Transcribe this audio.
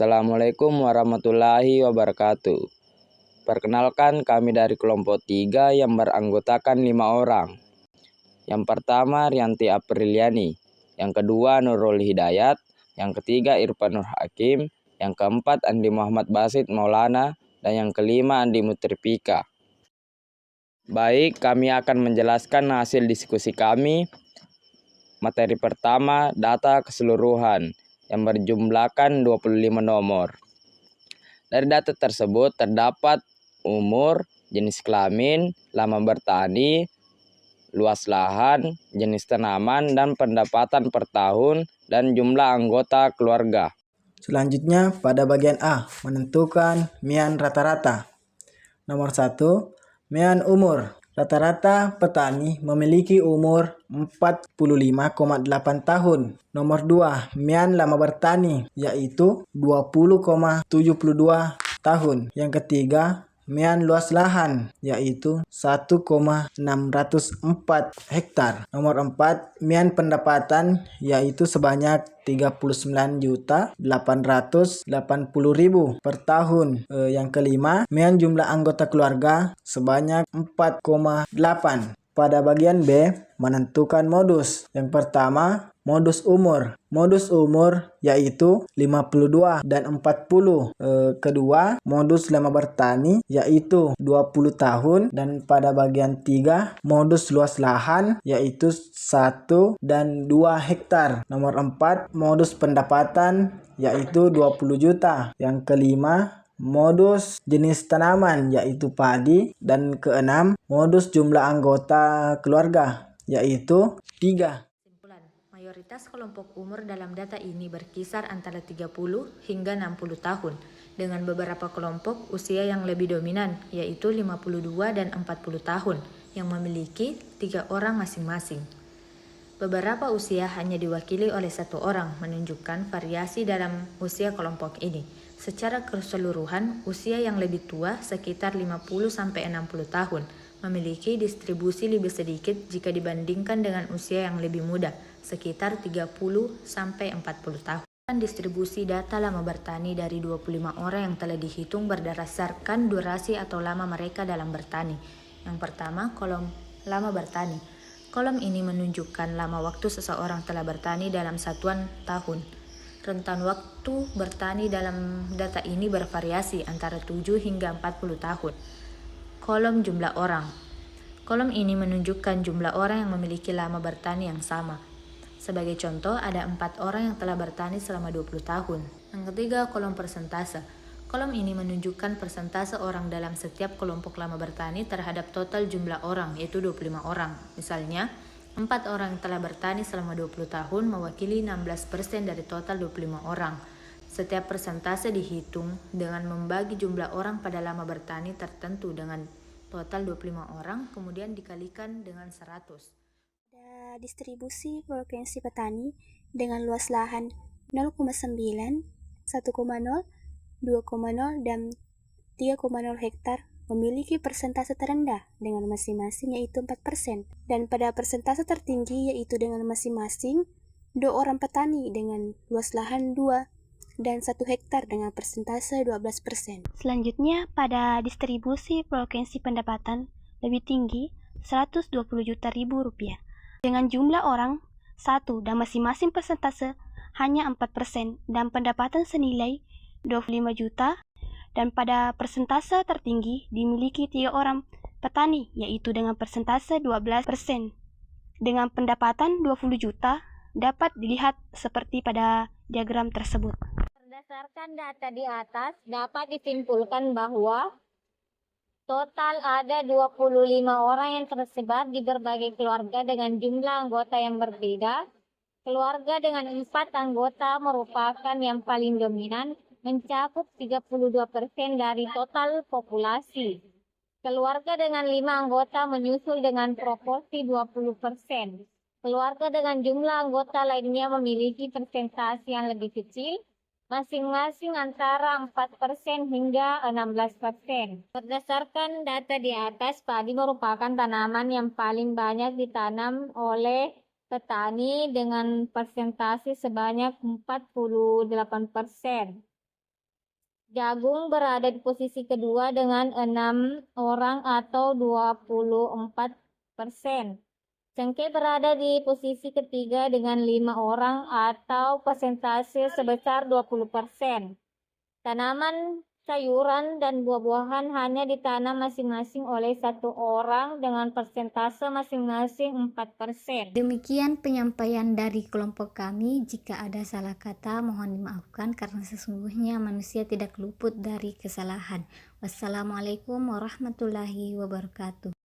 Assalamualaikum warahmatullahi wabarakatuh. Perkenalkan, kami dari kelompok 3 yang beranggotakan 5 orang. Yang pertama Rianti Apriliani, yang kedua Nurul Hidayat, yang ketiga Irfan Nur Hakim, yang keempat Andi Muhammad Basit Maulana, dan yang kelima Andi Mutrifika. Baik, kami akan menjelaskan hasil diskusi kami. Materi pertama, data keseluruhan yang berjumlahkan 25 nomor. Dari data tersebut terdapat umur, jenis kelamin, lama bertani, luas lahan, jenis tanaman, dan pendapatan per tahun, dan jumlah anggota keluarga. Selanjutnya pada bagian A, menentukan mian rata-rata. Nomor 1, mian umur. Rata-rata petani memiliki umur 45,8 tahun. Nomor 2, mian lama bertani, yaitu 20,72 tahun. Yang ketiga, mian luas lahan, yaitu 1,604 hektar. Nomor 4, mian pendapatan, yaitu sebanyak 39.880.000 per tahun. Yang kelima, mian jumlah anggota keluarga sebanyak 4,8. Pada bagian B, menentukan modus. Yang pertama, modus umur. Modus umur yaitu 52 dan 40. Kedua, modus lama bertani yaitu 20 tahun. Dan pada bagian 3, modus luas lahan yaitu 1 dan 2 hektar. Nomor 4, modus pendapatan yaitu 20 juta. Yang kelima, modus jenis tanaman yaitu padi, dan keenam, modus jumlah anggota keluarga yaitu 3. Kesimpulan, mayoritas kelompok umur dalam data ini berkisar antara 30 hingga 60 tahun, dengan beberapa kelompok usia yang lebih dominan yaitu 52 dan 40 tahun yang memiliki 3 orang masing-masing. Beberapa usia hanya diwakili oleh 1 orang, menunjukkan variasi dalam usia kelompok ini. Secara keseluruhan, usia yang lebih tua sekitar 50-60 tahun, memiliki distribusi lebih sedikit jika dibandingkan dengan usia yang lebih muda, sekitar 30-40 tahun. Distribusi data lama bertani dari 25 orang yang telah dihitung berdasarkan durasi atau lama mereka dalam bertani. Yang pertama, kolom lama bertani. Kolom ini menunjukkan lama waktu seseorang telah bertani dalam satuan tahun. Rentan waktu bertani dalam data ini bervariasi antara 7 hingga 40 tahun. Kolom jumlah orang. Kolom ini menunjukkan jumlah orang yang memiliki lama bertani yang sama. Sebagai contoh, ada 4 orang yang telah bertani selama 20 tahun. Yang ketiga, kolom persentase. Kolom ini menunjukkan persentase orang dalam setiap kelompok lama bertani terhadap total jumlah orang, yaitu 25 orang. Misalnya, 4 orang yang telah bertani selama 20 tahun mewakili 16% dari total 25 orang. Setiap persentase dihitung dengan membagi jumlah orang pada lama bertani tertentu dengan total 25 orang, kemudian dikalikan dengan 100. Ada distribusi frekuensi petani dengan luas lahan 0,9, 1,0, 2,0, dan 3,0 hektar memiliki persentase terendah dengan masing-masing yaitu 4%, dan pada persentase tertinggi yaitu dengan masing-masing 2 orang petani dengan luas lahan 2 dan 1 hektar dengan persentase 12%. Selanjutnya, pada distribusi frekuensi pendapatan lebih tinggi 120 juta ribu rupiah dengan jumlah orang 1 dan masing-masing persentase hanya 4% dan pendapatan senilai 25 juta. Dan pada persentase tertinggi dimiliki 3 orang petani, yaitu dengan persentase 12%. Dengan pendapatan 20 juta, dapat dilihat seperti pada diagram tersebut. Berdasarkan data di atas, dapat disimpulkan bahwa total ada 25 orang yang tersebar di berbagai keluarga dengan jumlah anggota yang berbeda. Keluarga dengan 4 anggota merupakan yang paling dominan, mencakup 32% dari total populasi. Keluarga dengan 5 anggota menyusul dengan proporsi 20%. Keluarga dengan jumlah anggota lainnya memiliki persentase yang lebih kecil, masing-masing antara 4% hingga 16%. Berdasarkan data di atas, padi merupakan tanaman yang paling banyak ditanam oleh petani dengan persentase sebanyak 48%. Jagung berada di posisi kedua dengan 6 orang atau 24%. Cengkeh berada di posisi ketiga dengan 5 orang atau persentase sebesar 20%. Tanaman sayuran dan buah-buahan hanya ditanam masing-masing oleh 1 orang dengan persentase masing-masing 4%. Demikian penyampaian dari kelompok kami. Jika ada salah kata mohon dimaafkan karena sesungguhnya manusia tidak luput dari kesalahan. Wassalamualaikum warahmatullahi wabarakatuh.